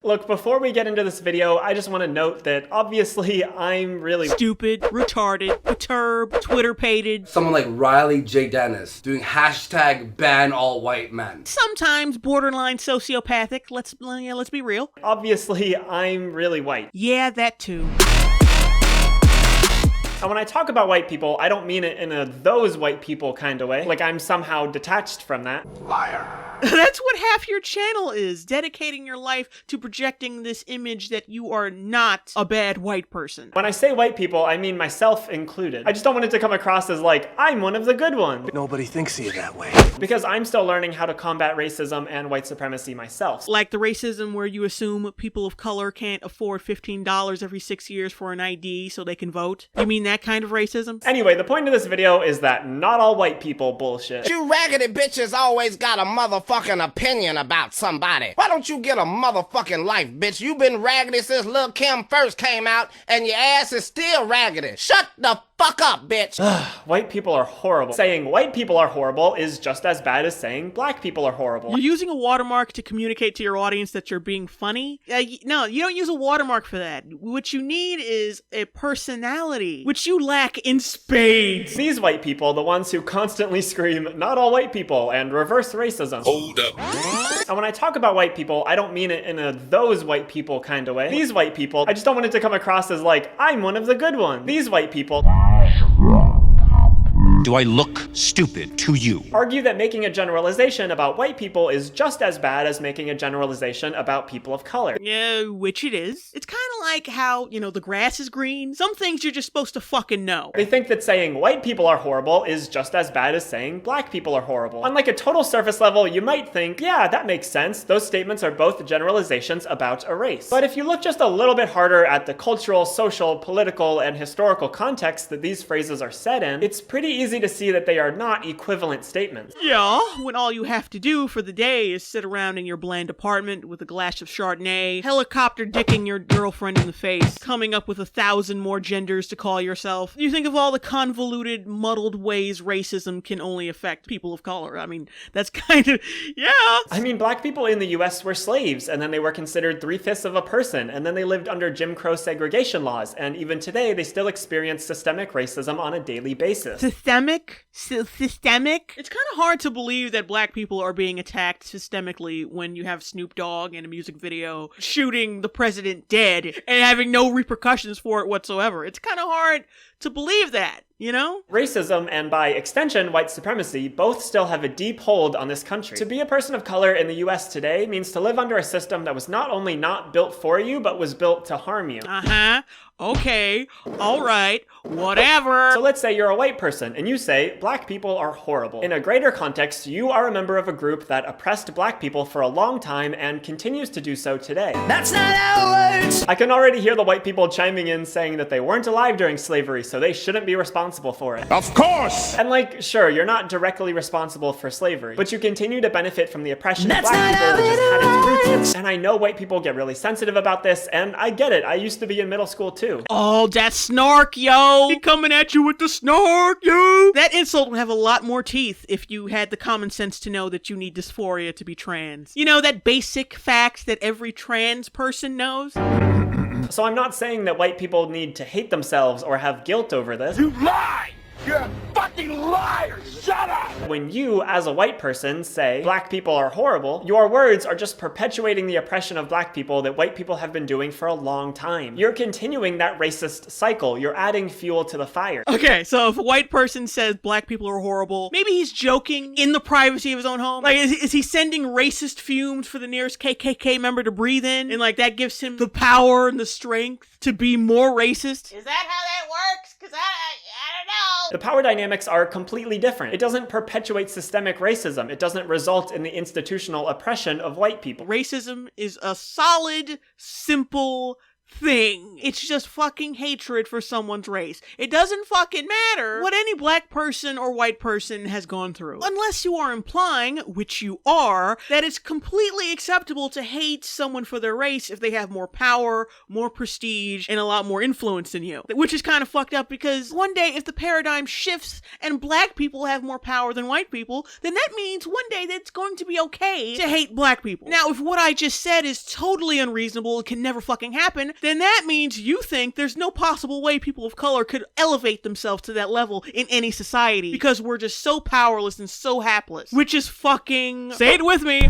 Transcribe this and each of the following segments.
Look, before we get into this video, I just want to note that obviously I'm really stupid, retarded, perturbed, Twitter-pated. Someone like Riley J. Dennis doing hashtag ban all white men. Sometimes borderline sociopathic, let's be real. Obviously, I'm really white. Yeah, that too. And when I talk about white people, I don't mean it in a those white people kind of way, like I'm somehow detached from that. Liar. That's what half your channel is, dedicating your life to projecting this image that you are not a bad white person. When I say white people, I mean myself included. I just don't want it to come across as like, I'm one of the good ones. Nobody thinks of you that way. Because I'm still learning how to combat racism and white supremacy myself. Like the racism where you assume people of color can't afford $15 every 6 years for an ID so they can vote. You mean that kind of racism? Anyway, the point of this video is that not all white people bullshit. You raggedy bitches always got a motherfucking opinion about somebody. Why don't you get a motherfucking life, bitch? You been raggedy since Lil' Kim first came out, and your ass is still raggedy. Shut the fuck up, bitch. White people are horrible. Saying white people are horrible is just as bad as saying black people are horrible. You're using a watermark to communicate to your audience that you're being funny? No, you don't use a watermark for that. What you need is a personality, which you lack in spades. These white people, the ones who constantly scream, not all white people, and reverse racism. Hold up. And when I talk about white people, I don't mean it in a those white people kind of way. These white people, I just don't want it to come across as like, I'm one of the good ones. These white people do I look stupid to you? argue that making a generalization about white people is just as bad as making a generalization about people of color. Yeah, which it is. It's kind of like how, the grass is green. Some things you're just supposed to fucking know. They think that saying white people are horrible is just as bad as saying black people are horrible. On like a total surface level, you might think, yeah, that makes sense. Those statements are both generalizations about a race. But if you look just a little bit harder at the cultural, social, political, and historical context that these phrases are set in, it's pretty easy to see that they are not equivalent statements. Yeah, when all you have to do for the day is sit around in your bland apartment with a glass of Chardonnay, helicopter dicking your girlfriend in the face, coming up with 1,000 more genders to call yourself. You think of all the convoluted, muddled ways racism can only affect people of color. I mean, that's kind of, yeah. I mean, black people in the US were slaves, and then they were considered 3/5 of a person, and then they lived under Jim Crow segregation laws, and even today they still experience systemic racism on a daily basis. Systemic? It's kind of hard to believe that black people are being attacked systemically when you have Snoop Dogg in a music video shooting the president dead and having no repercussions for it whatsoever. It's kind of hard to believe that, Racism, and by extension, white supremacy, both still have a deep hold on this country. To be a person of color in the US today means to live under a system that was not only not built for you, but was built to harm you. Okay, alright, whatever. So let's say you're a white person, and you say, black people are horrible. In a greater context, you are a member of a group that oppressed black people for a long time and continues to do so today. That's not how it works. I can already hear the white people chiming in saying that they weren't alive during slavery, so they shouldn't be responsible for it. Of course! And like, sure, you're not directly responsible for slavery, but you continue to benefit from the oppression of That's black not people, how which has had it its roots. And I know white people get really sensitive about this, and I get it. I used to be in middle school too. Oh, that snark, yo! He coming at you with the snark, yo! That insult would have a lot more teeth if you had the common sense to know that you need dysphoria to be trans. That basic fact that every trans person knows? So I'm not saying that white people need to hate themselves or have guilt over this. You lie! You're a fucking liar! Shut up! When you, as a white person, say black people are horrible, your words are just perpetuating the oppression of black people that white people have been doing for a long time. You're continuing that racist cycle. You're adding fuel to the fire. Okay, so if a white person says black people are horrible, maybe he's joking in the privacy of his own home. Like, is he sending racist fumes for the nearest KKK member to breathe in? And like, that gives him the power and the strength to be more racist? Is that how that works? Because I don't know. The power dynamics are completely different. It doesn't perpetuate systemic racism. It doesn't result in the institutional oppression of white people. Racism is a solid, simple thing. It's just fucking hatred for someone's race. It doesn't fucking matter what any black person or white person has gone through. Unless you are implying, which you are, that it's completely acceptable to hate someone for their race if they have more power, more prestige, and a lot more influence than you. Which is kind of fucked up because one day if the paradigm shifts and black people have more power than white people, then that means one day that it's going to be okay to hate black people. Now, if what I just said is totally unreasonable, it can never fucking happen, then that means you think there's no possible way people of color could elevate themselves to that level in any society because we're just so powerless and so hapless. Which is fucking... Say it with me.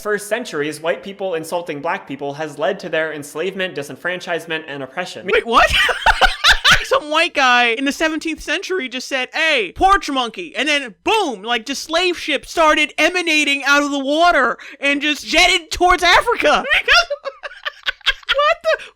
For centuries, white people insulting black people has led to their enslavement, disenfranchisement, and oppression. Wait, what? Some white guy in the 17th century just said, hey, porch monkey, and then boom, like just slave ships started emanating out of the water and just jetted towards Africa.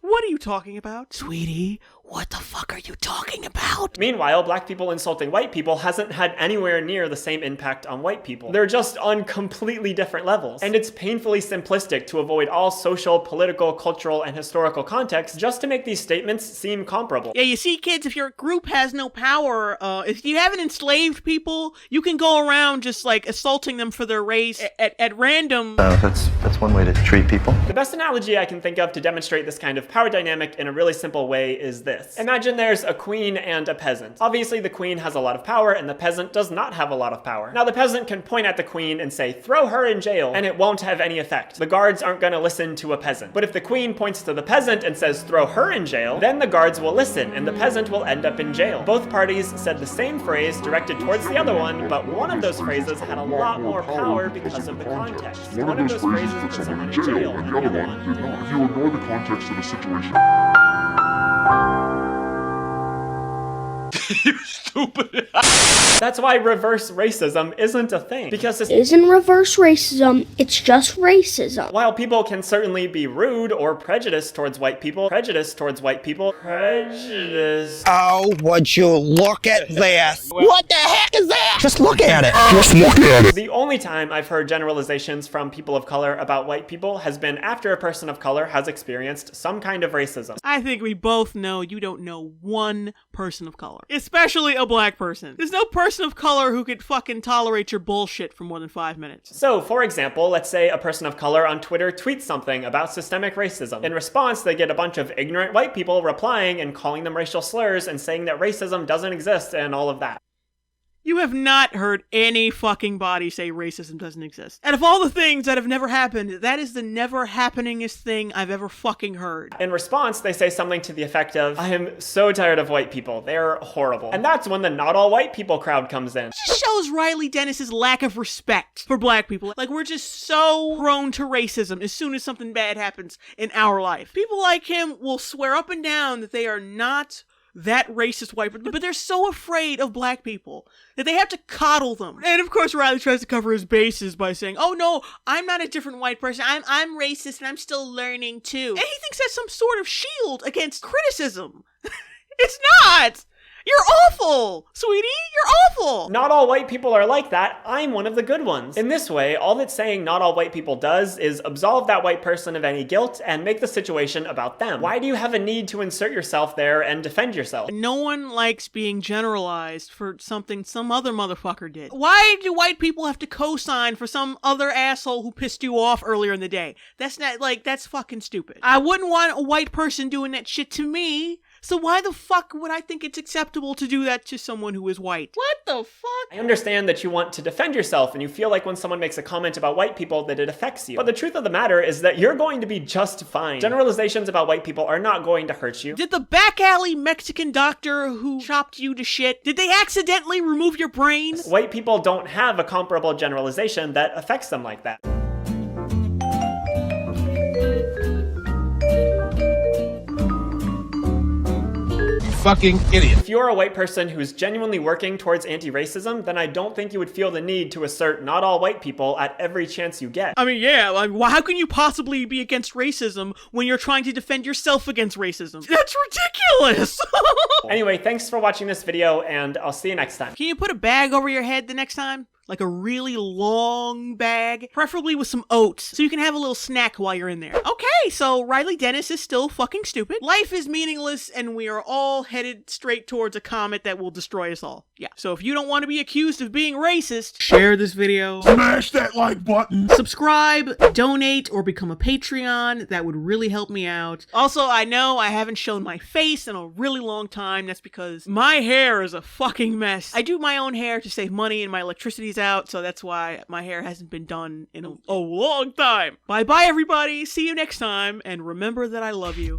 What are you talking about? Sweetie, what the fuck are you talking about? Meanwhile, black people insulting white people hasn't had anywhere near the same impact on white people. They're just on completely different levels. And it's painfully simplistic to avoid all social, political, cultural, and historical context just to make these statements seem comparable. Yeah, you see, kids, if your group has no power, if you haven't enslaved people, you can go around just like assaulting them for their race at random. That's one way to treat people. The best analogy I can think of to demonstrate this kind of power dynamic in a really simple way is this. Imagine there's a queen and a peasant. Obviously, the queen has a lot of power and the peasant does not have a lot of power. Now, the peasant can point at the queen and say, throw her in jail, and it won't have any effect. The guards aren't gonna listen to a peasant. But if the queen points to the peasant and says, throw her in jail, then the guards will listen and the peasant will end up in jail. Both parties said the same phrase directed towards the other one, but one of those phrases had a lot more power because of the context. One of those phrases put someone in jail, and the other one did not. If you ignore the context of the situation... You stupid. That's why reverse racism isn't a thing. Because it isn't reverse racism, it's just racism. While people can certainly be rude or prejudiced towards white people, Oh, would you look at this? What the heck is that? Just look at it. The only time I've heard generalizations from people of color about white people has been after a person of color has experienced some kind of racism. I think we both know you don't know one person of color. Especially a black person. There's no person of color who could fucking tolerate your bullshit for more than 5 minutes. So, for example, let's say a person of color on Twitter tweets something about systemic racism. In response, they get a bunch of ignorant white people replying and calling them racial slurs and saying that racism doesn't exist and all of that. You have not heard any fucking body say racism doesn't exist. Out of all the things that have never happened, that is the never happeningest thing I've ever fucking heard. In response, they say something to the effect of, I am so tired of white people. They're horrible. And that's when the not all white people crowd comes in. It just shows Riley Dennis's lack of respect for black people. Like, we're just so prone to racism as soon as something bad happens in our life. People like him will swear up and down that they are not that racist white person, but they're so afraid of black people that they have to coddle them. And of course, Riley tries to cover his bases by saying, oh no, I'm not a different white person. I'm racist and I'm still learning too. And he thinks that's some sort of shield against criticism. It's not! You're awful, sweetie! You're awful! Not all white people are like that. I'm one of the good ones. In this way, all that saying not all white people does is absolve that white person of any guilt and make the situation about them. Why do you have a need to insert yourself there and defend yourself? No one likes being generalized for something some other motherfucker did. Why do white people have to co-sign for some other asshole who pissed you off earlier in the day? That's not, like, that's fucking stupid. I wouldn't want a white person doing that shit to me. So why the fuck would I think it's acceptable to do that to someone who is white? What the fuck? I understand that you want to defend yourself and you feel like when someone makes a comment about white people that it affects you. But the truth of the matter is that you're going to be just fine. Generalizations about white people are not going to hurt you. Did the back alley Mexican doctor who chopped you to shit, did they accidentally remove your brains? White people don't have a comparable generalization that affects them like that. Fucking idiot. If you're a white person who's genuinely working towards anti-racism, then I don't think you would feel the need to assert not all white people at every chance you get. I mean, yeah, like, how can you possibly be against racism when you're trying to defend yourself against racism? That's ridiculous! Anyway, thanks for watching this video, and I'll see you next time. Can you put a bag over your head the next time? Like a really long bag? Preferably with some oats, so you can have a little snack while you're in there. Okay! Okay, so Riley Dennis is still fucking stupid. Life is meaningless, and we are all headed straight towards a comet that will destroy us all. Yeah. So if you don't want to be accused of being racist, share this video. Smash that like button. Subscribe, donate, or become a Patreon. That would really help me out. Also, I know I haven't shown my face in a really long time. That's because my hair is a fucking mess. I do my own hair to save money and my electricity's out, so that's why my hair hasn't been done in a long time. Bye-bye, everybody. See you next time, and remember that I love you.